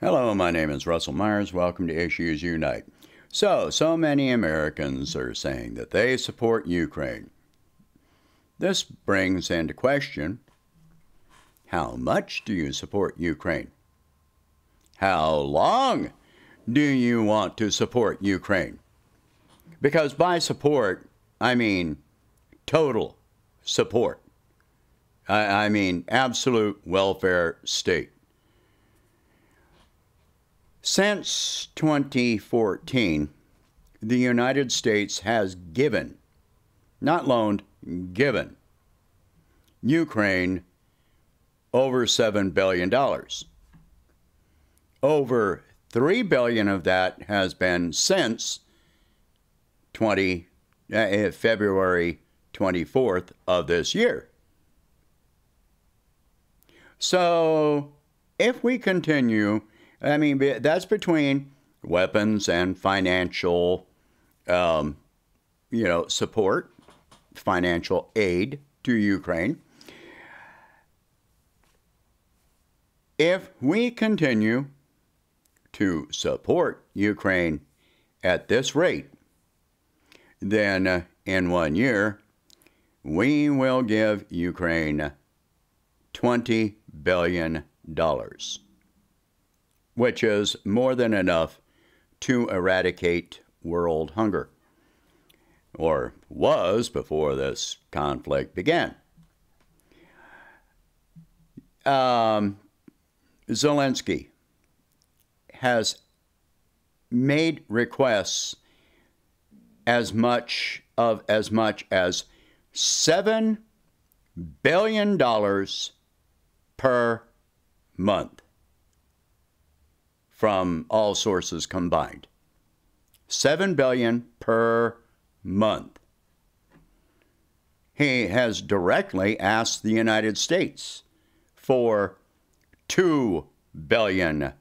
Hello, my name is Russell Myers. Welcome to Issues Unite. So many Americans are saying that they support Ukraine. This brings into question, how much do you support Ukraine? How long do you want to support Ukraine? Because by support, I mean total support. I mean absolute welfare state. Since 2014, the United States has given, not loaned, given Ukraine over $7 billion. Over $3 billion of that has been since February 24th of this year. So if we continue, I mean, that's between weapons and financial, support, financial aid to Ukraine. If we continue to support Ukraine at this rate, then in 1 year, we will give Ukraine $20 billion. Which is more than enough to eradicate world hunger, or was before this conflict began. Zelensky has made requests as much as $7 billion per month. From all sources combined. $7 billion per month. He has directly asked the United States for $2 billion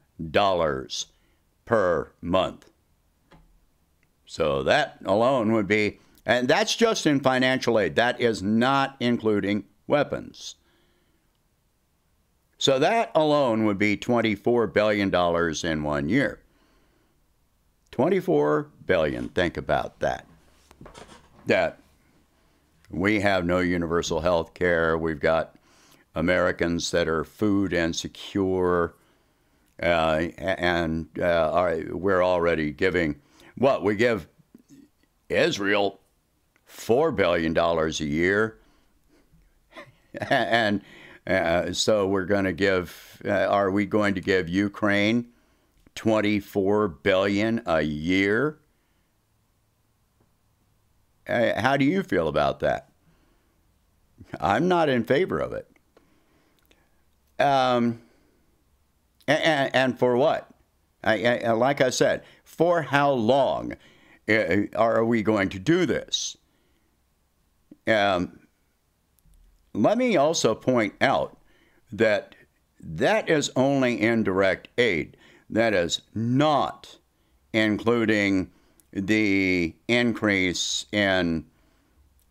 per month. So that alone would be, and that's just in financial aid. That is not including weapons. So that alone would be $24 billion in 1 year. $24 billion, think about that. That we have no universal health care. We've got Americans that are food insecure. We're already giving, we give Israel $4 billion a year. And so we're going to give, are we going to give Ukraine $24 billion a year? How do you feel about that? I'm not in favor of it. And for what? Like I said, for how long are we going to do this? Let me also point out that that is only indirect aid. That is not including the increase in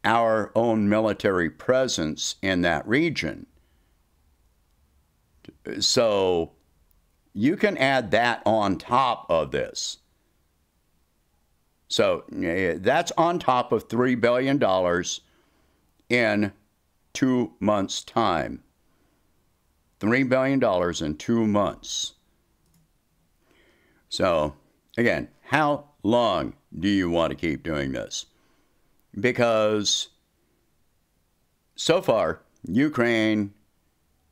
our own military presence in that region. So you can add that on top of this. So that's on top of $3 billion in 2 months' time. $3 billion in 2 months. So, again, how long do you want to keep doing this? Because so far, Ukraine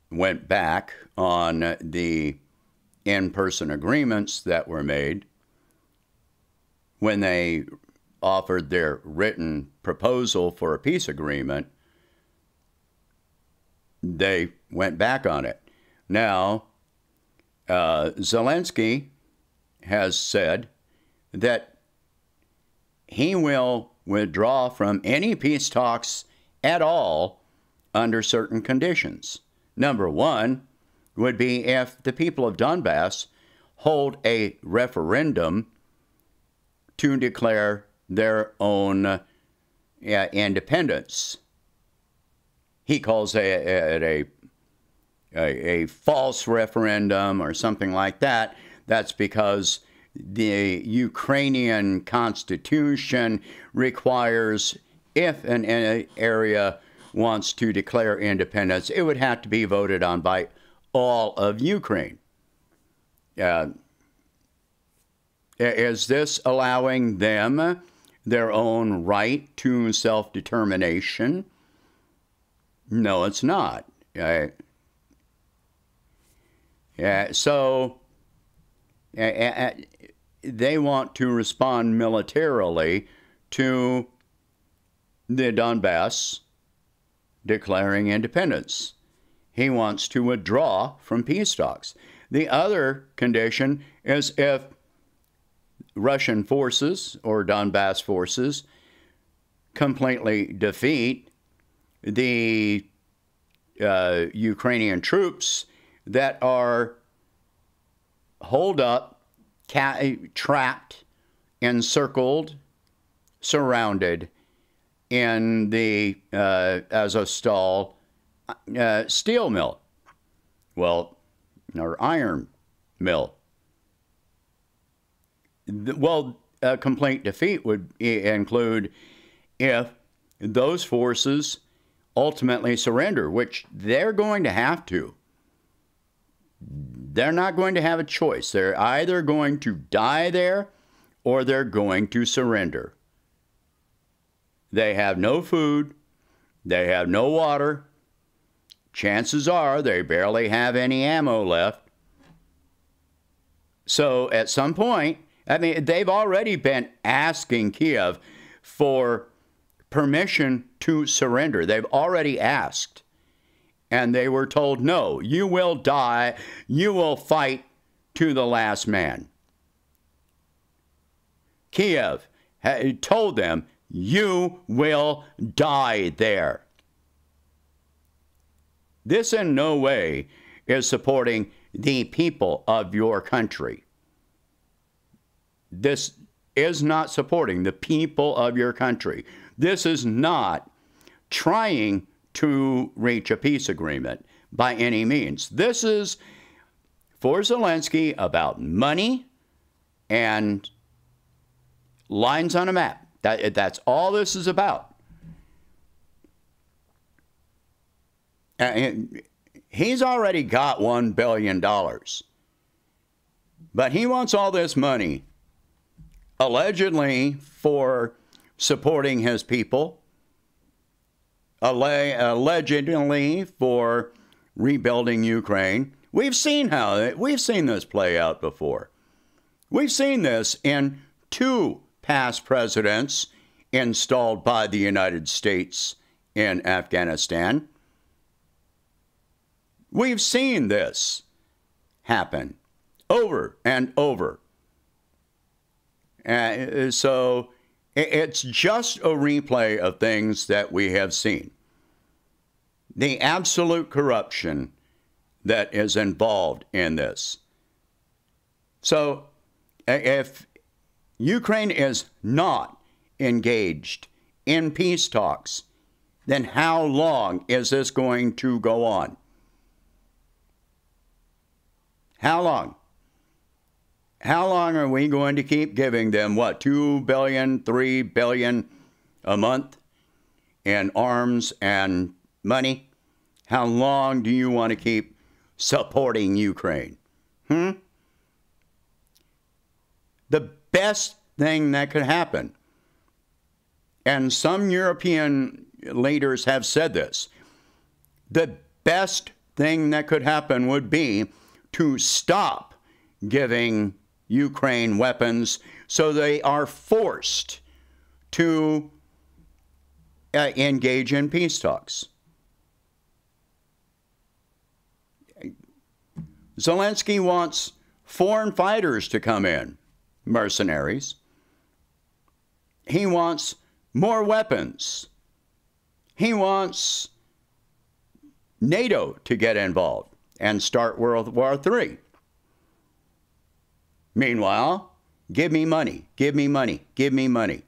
went back on the in-person agreements that were made when they offered their written proposal for a peace agreement. They went back on it. Now, Zelensky has said that he will withdraw from any peace talks at all under certain conditions. Number one would be if the people of Donbass hold a referendum to declare their own independence. He calls it a false referendum or something like that. That's because the Ukrainian constitution requires, if an area wants to declare independence, it would have to be voted on by all of Ukraine. Is this allowing them their own right to self-determination? No, it's not. So they want to respond militarily to the Donbass declaring independence. He wants to withdraw from peace talks. The other condition is if Russian forces or Donbass forces completely defeat the Ukrainian troops that are holed up, trapped, encircled, surrounded in the Azovstal steel mill, well, or iron mill. Well, a complete defeat would include if those forces ultimately surrender, which they're going to have to. They're not going to have a choice. They're either going to die there or they're going to surrender. They have no food. They have no water. Chances are they barely have any ammo left. So at some point, I mean, they've already been asking Kiev for permission to surrender. They've already asked. And they were told, no, you will die. You will fight to the last man. Kiev told them, you will die there. This in no way is supporting the people of your country. This is not supporting the people of your country. This is not trying to reach a peace agreement by any means. This is, for Zelensky, about money and lines on a map. That's all this is about. And he's already got $1 billion. But he wants all this money, allegedly for supporting his people, allegedly for rebuilding Ukraine. We've seen this play out before. We've seen this in 2 past presidents installed by the United States in Afghanistan. We've seen this happen over and over. So it's just a replay of things that we have seen. The absolute corruption that is involved in this. So if Ukraine is not engaged in peace talks, then how long is this going to go on? How long? How long are we going to keep giving them, what, $2 billion, $3 billion a month in arms and money? How long do you want to keep supporting Ukraine? The best thing that could happen, and some European leaders have said this, the best thing that could happen would be to stop giving Ukraine weapons so they are forced to engage in peace talks. Zelensky wants foreign fighters to come in, mercenaries. He wants more weapons. He wants NATO to get involved and start World War III. Meanwhile, give me money, give me money, give me money.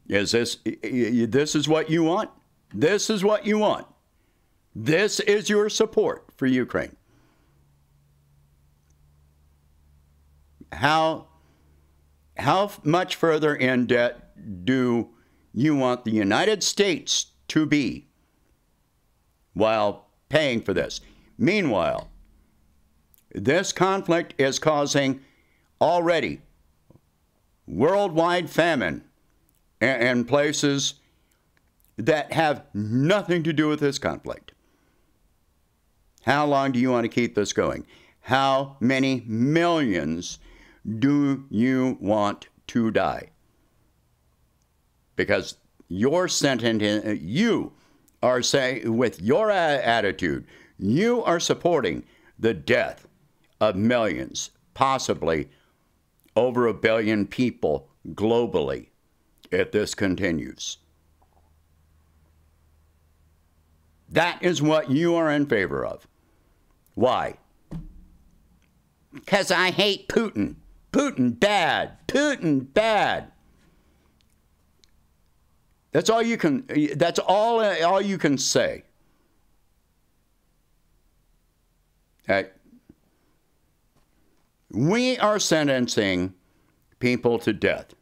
This is what you want? This is what you want. This is your support for Ukraine. How much further in debt do you want the United States to be while paying for this? Meanwhile, this conflict is causing already worldwide famine in places that have nothing to do with this conflict. How long do you want to keep this going? How many millions do you want to die? Because you're sentencing, you are saying, with your attitude, you are supporting the death of millions, possibly over 1 billion people globally, if this continues. That is what you are in favor of. Why? Because I hate Putin. Putin bad. Putin bad. That's all you can. That's all you can say. We are sentencing people to death.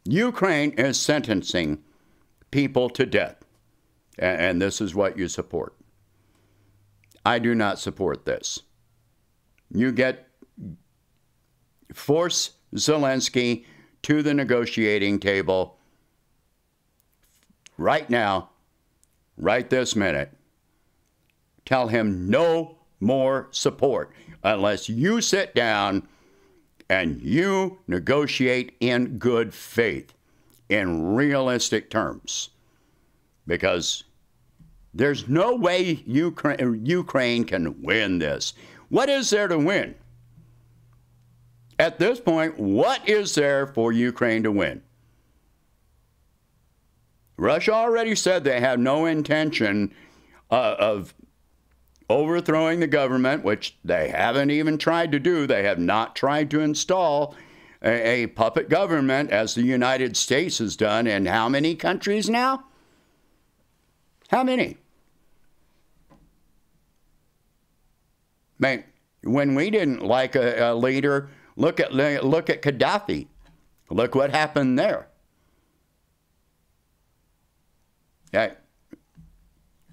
Ukraine is sentencing people to death. And this is what you support. I do not support this. Force Zelensky to the negotiating table right now, right this minute. Tell him no more support unless you sit down and you negotiate in good faith, in realistic terms. Because there's no way Ukraine can win this. What is there to win? At this point, what is there for Ukraine to win? Russia already said they have no intention of overthrowing the government, which they haven't even tried to do. They have not tried to install a puppet government as the United States has done in how many countries now? How many? Man, when we didn't like a leader, look at Gaddafi. Look what happened there. Yeah.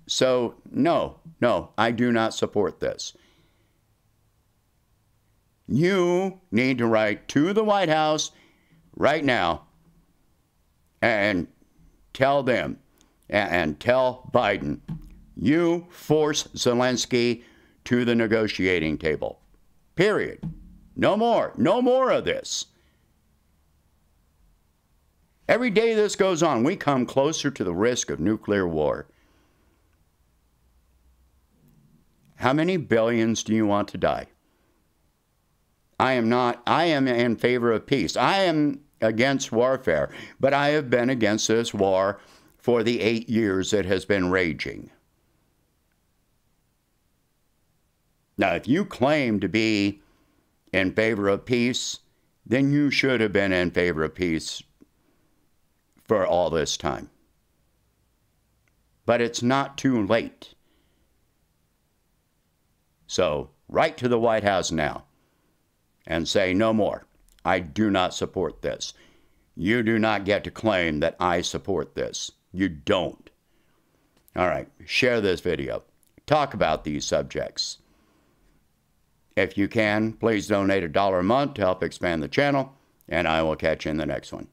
So, no, I do not support this. You need to write to the White House right now and tell them, and tell Biden, you force Zelensky to the negotiating table. Period. No more of this. Every day this goes on, we come closer to the risk of nuclear war. How many billions do you want to die? I am in favor of peace. I am against warfare, but I have been against this war for the 8 years it has been raging. Now, if you claim to be in favor of peace, then you should have been in favor of peace for all this time. But it's not too late. So, write to the White House now and say no more. I do not support this. You do not get to claim that I support this. You don't. All right, share this video. Talk about these subjects. If you can, please donate $1 a month to help expand the channel, and I will catch you in the next one.